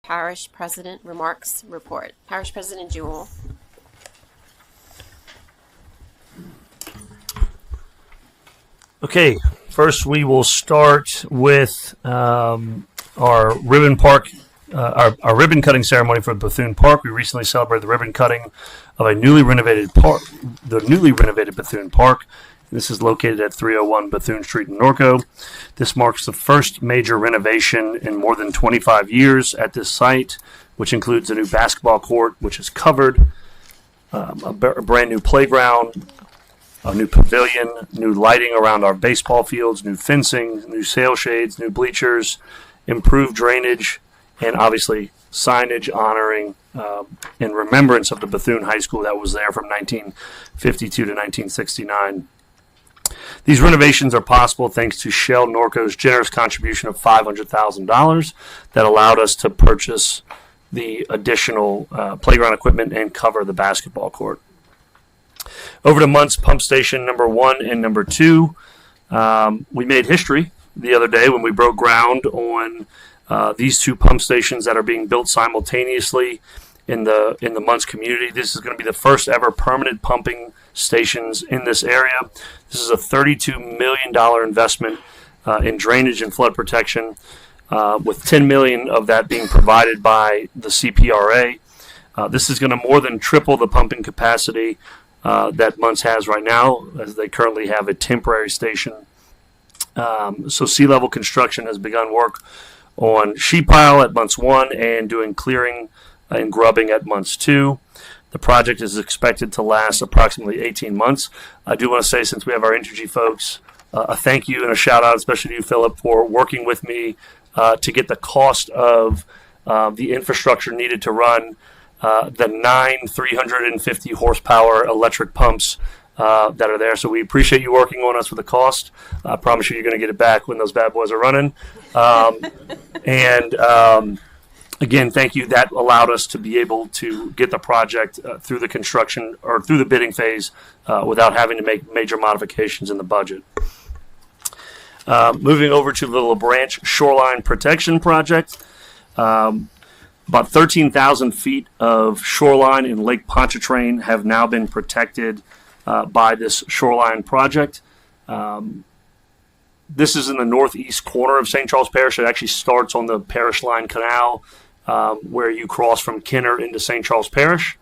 Parish President remarks report. Parish President Jewell. Okay, first we will start with our ribbon park, our ribbon cutting ceremony for Bethune Park. We recently celebrated the ribbon cutting of a newly renovated park, the newly renovated Bethune Park. This is located at 301 Bethune Street in Norco. This marks the first major renovation in more than 25 years at this site, which includes a new basketball court, which is covered, a brand new playground, a new pavilion, new lighting around our baseball fields, new fencing, new sail shades, new bleachers, improved drainage, and obviously signage honoring in remembrance of the Bethune High School that was there from 1952 to 1969. These renovations are possible thanks to Shell Norco's generous contribution of $500,000 that allowed us to purchase the additional playground equipment and cover the basketball court. Over to Montz Pump Station number 1 and number 2. We made history the other day when we broke ground on these two pump stations that are being built simultaneously in the Montz community. This is going to be the first ever permanent pumping stations in this area. This is a $32 million investment in drainage and flood protection, with $10 million of that being provided by the CPRA. This is going to more than triple the pumping capacity that Montz has right now, as they currently have a temporary station. So sea level construction has begun work on sheet pile at Montz 1 and doing clearing and grubbing at Montz 2. The project is expected to last approximately 18 months. I do want to say, since we have our Entergy folks, a thank you and a shout out, especially to you, Philip, for working with me to get the cost of the infrastructure needed to run the 9 350 horsepower electric pumps that are there. So we appreciate you working on us with the cost. I promise you're going to get it back when those bad boys are running. Again, thank you. That allowed us to be able to get the project through the construction or through the bidding phase without having to make major modifications in the budget. Moving over to the LaBranche Shoreline Protection Project. About 13,000 feet of shoreline in Lake Pontchartrain have now been protected by this shoreline project. This is in the northeast corner of St. Charles Parish. It actually starts on the Parish Line Canal, where you cross from Kenner into St. Charles Parish,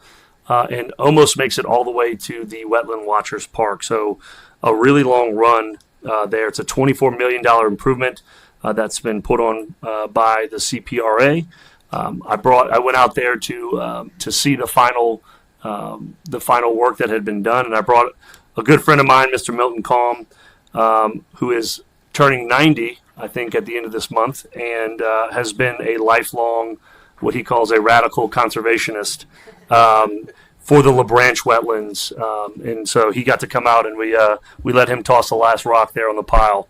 and almost makes it all the way to the Wetland Watchers Park. So a really long run there. It's a $24 million improvement that's been put on by the CPRA. I went out there to see the final work that had been done, and I brought a good friend of mine, Mr. Milton Calm, who is turning 90, I think, at the end of this month, and has been a lifelong, what he calls a radical conservationist for the LaBranche Wetlands, and so he got to come out, and we let him toss the last rock there on the pile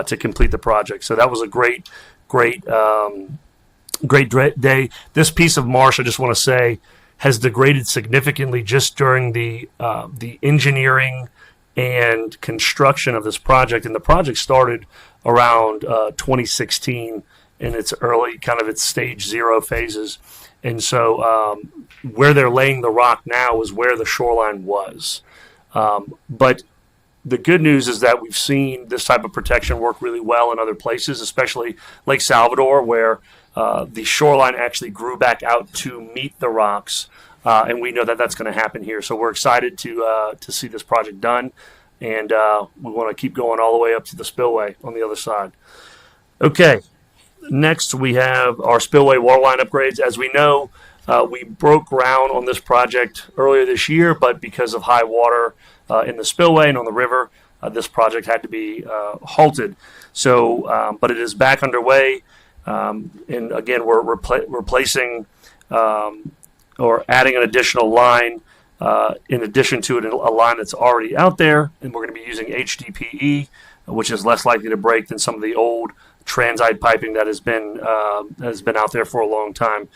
to complete the project. So that was a great day. This piece of marsh, I just want to say, has degraded significantly just during the engineering and construction of this project. And the project started around 2016 in its early, kind of its stage 0 phases. And so where they're laying the rock now is where the shoreline was. But the good news is that we've seen this type of protection work really well in other places, especially Lake Salvador, where the shoreline actually grew back out to meet the rocks, and we know that that's going to happen here. So we're excited to see this project done, and we want to keep going all the way up to the spillway on the other side. Okay, next we have our spillway waterline upgrades. As we know, we broke ground on this project earlier this year, but because of high water in the spillway and on the river, this project had to be halted. So, but it is back underway. And again, we're replacing or adding an additional line in addition to a line that's already out there, and we're going to be using HDPE, which is less likely to break than some of the old transite piping that has been out there for a long time.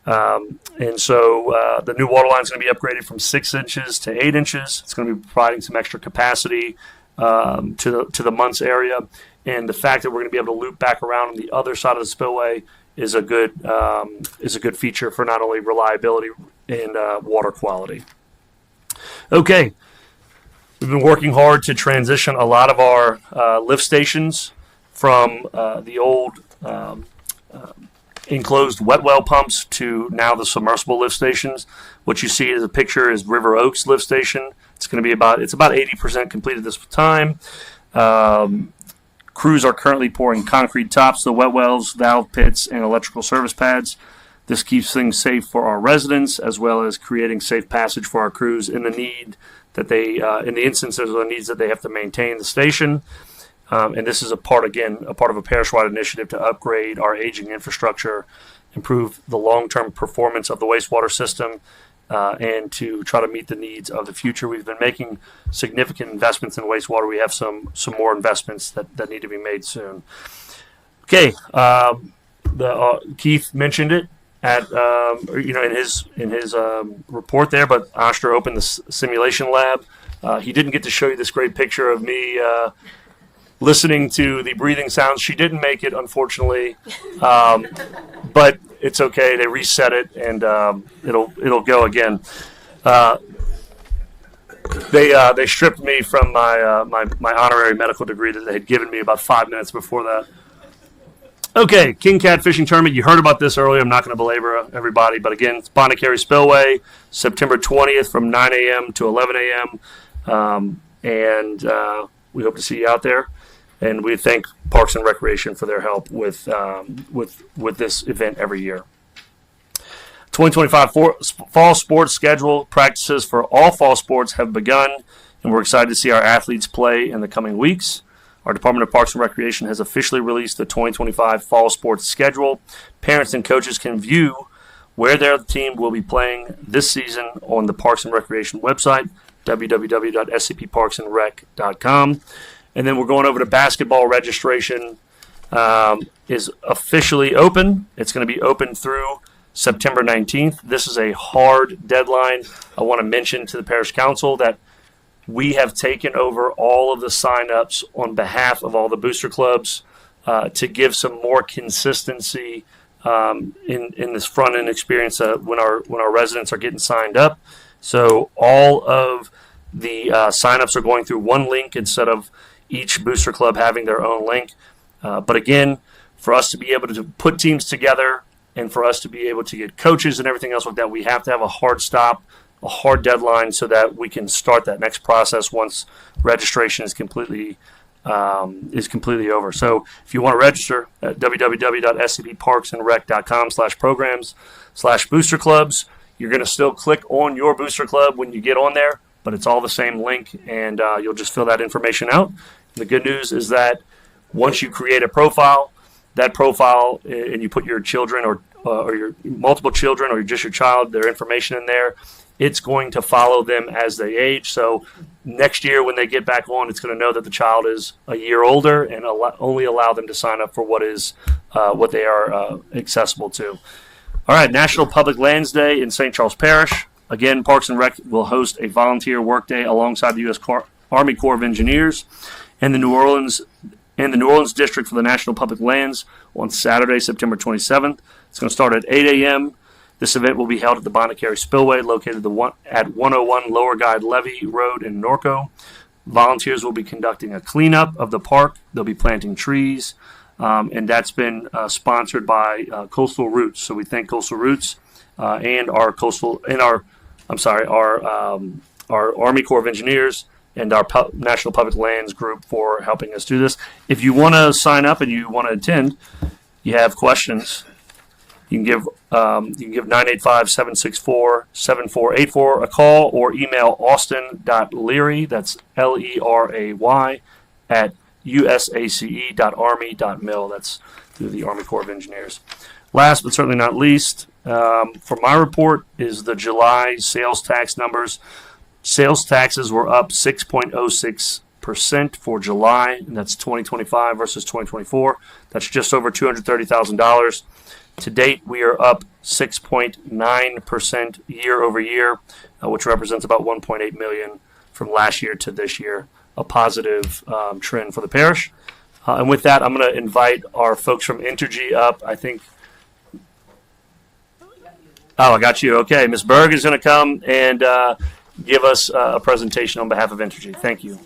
And so the new water line is going to be upgraded from 6 inches to 8 inches. It's going to be providing some extra capacity to the Montz area. And the fact that we're going to be able to loop back around on the other side of the spillway is a good feature for not only reliability and water quality. Okay, we've been working hard to transition a lot of our lift stations from the old enclosed wet well pumps to now the submersible lift stations. What you see as a picture is River Oaks lift station. It's about 80% completed this time. Crews are currently pouring concrete tops to the wet wells, valve pits, and electrical service pads. This keeps things safe for our residents, as well as creating safe passage for our crews in the instances of the needs that they have to maintain the station. And this is a part of a parish-wide initiative to upgrade our aging infrastructure, improve the long-term performance of the wastewater system, and to try to meet the needs of the future. We've been making significant investments in wastewater. We have some more investments that need to be made soon. Okay, Keith mentioned it in his report there, but Oster opened the simulation lab. He didn't get to show you this great picture of me listening to the breathing sounds. She didn't make it, unfortunately, but it's okay. They reset it, and it'll go again. They stripped me from my honorary medical degree that they had given me about 5 minutes before that. Okay, King Cat Fishing Tournament. You heard about this earlier. I'm not going to belabor everybody, but again, it's Bonnet-Carré Spillway, September 20th from 9 a.m. to 11 a.m. And we hope to see you out there. And we thank Parks and Recreation for their help with this event every year. 2025 fall sports schedule practices for all fall sports have begun, and we're excited to see our athletes play in the coming weeks. Our Department of Parks and Recreation has officially released the 2025 fall sports schedule. Parents and coaches can view where their team will be playing this season on the Parks and Recreation website, www.scpparksandrec.com. And then we're going over to basketball registration is officially open. It's going to be open through September 19th. This is a hard deadline. I want to mention to the Parish Council that we have taken over all of the sign-ups on behalf of all the booster clubs to give some more consistency in this front-end experience when our residents are getting signed up. So all of the sign-ups are going through one link instead of each booster club having their own link. But again, for us to be able to put teams together and for us to be able to get coaches and everything else like that, we have to have a hard stop, a hard deadline so that we can start that next process once registration is completely over. So if you want to register at www.scpparksandrec.com/programs/booster clubs, you're going to still click on your booster club when you get on there, but it's all the same link, and you'll just fill that information out. The good news is that once you create a profile, that profile, and you put your children or your multiple children or just your child, their information in there, it's going to follow them as they age. So next year when they get back on, it's going to know that the child is a year older and only allow them to sign up for what they are accessible to. All right, National Public Lands Day in St. Charles Parish. Again, Parks and Rec will host a volunteer work day alongside the U.S. Army Corps of Engineers and the New Orleans District for the National Public Lands on Saturday, September 27th. It's going to start at 8 a.m. This event will be held at the Bonnet-Carré Spillway, located at 101 Lower Guide Levee Road in Norco. Volunteers will be conducting a cleanup of the park. They'll be planting trees, and that's been sponsored by Coastal Roots. So we thank Coastal Roots and our Army Corps of Engineers and our National Public Lands group for helping us do this. If you want to sign up and you want to attend, you have questions, you can give 985-764-7484 a call or email austin.leary, that's Leray, at usace.army.mil. That's through the Army Corps of Engineers. Last but certainly not least, for my report is the July sales tax numbers. Sales taxes were up 6.06% for July, and that's 2025 versus 2024. That's just over $230,000. To date, we are up 6.9% year over year, which represents about $1.8 million from last year to this year, a positive trend for the parish. And with that, I'm going to invite our folks from Entergy up. I think Oh, I got you. Okay, Ms. Berg is going to come and give us a presentation on behalf of Entergy. Thank you.